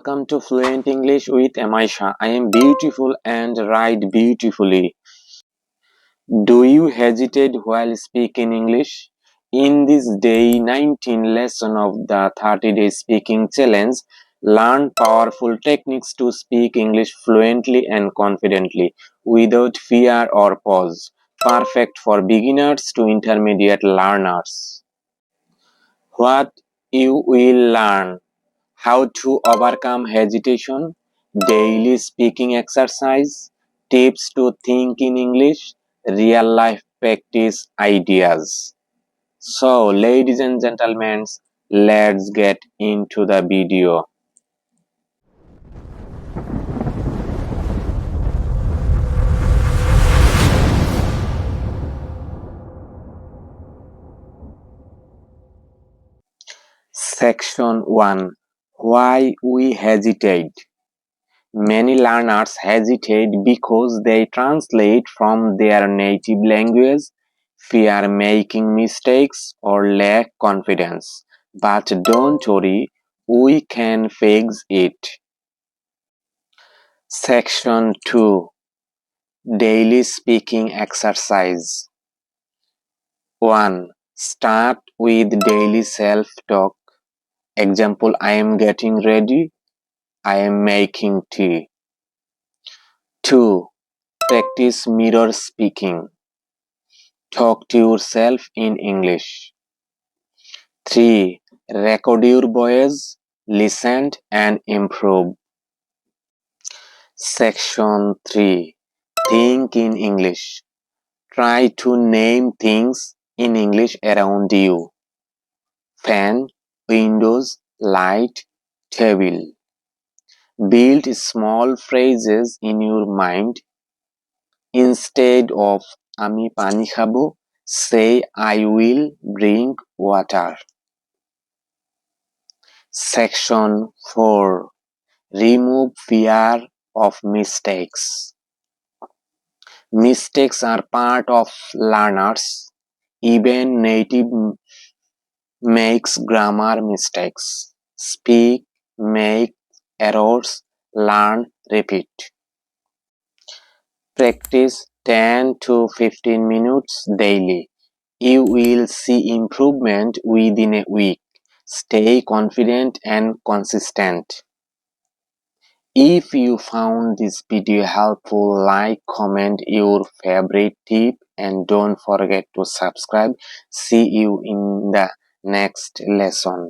welcome to Fluent English with Shah. I am beautiful and write beautifully. Do you hesitate while speaking English? In this day 19 lesson of the 30-day speaking challenge, learn powerful techniques to speak English fluently and confidently without fear or pause. Perfect for beginners to intermediate learners. What you will learn: how to overcome hesitation, daily speaking exercise, tips to think in English, real life practice ideas. So, ladies and gentlemen, let's get into the video. Section 1: Why we hesitate. Many learners hesitate because they translate from their native language, fear making mistakes, or lack confidence. But don't worry, we can fix it. Section 2: Daily speaking exercise. 1. Start with daily self-talk. Example: I am getting ready. I am making tea. 2. Practice mirror speaking. Talk to yourself in English. 3. Record your voice, listen and improve. Section 3. Think in English. Try to name things in English around you. Fan, windows, light, table. Build small phrases in your mind. Instead of আমি পানি খাবো, say I will drink water. Section 4. Remove fear of mistakes. Mistakes are part of learners. Even native makes grammar mistakes. Speak, make errors, learn, repeat. Practice 10 to 15 minutes daily. You will see improvement within a week. Stay confident and consistent. If you found this video helpful, like, comment your favorite tip, and don't forget to subscribe. See you in the next lesson.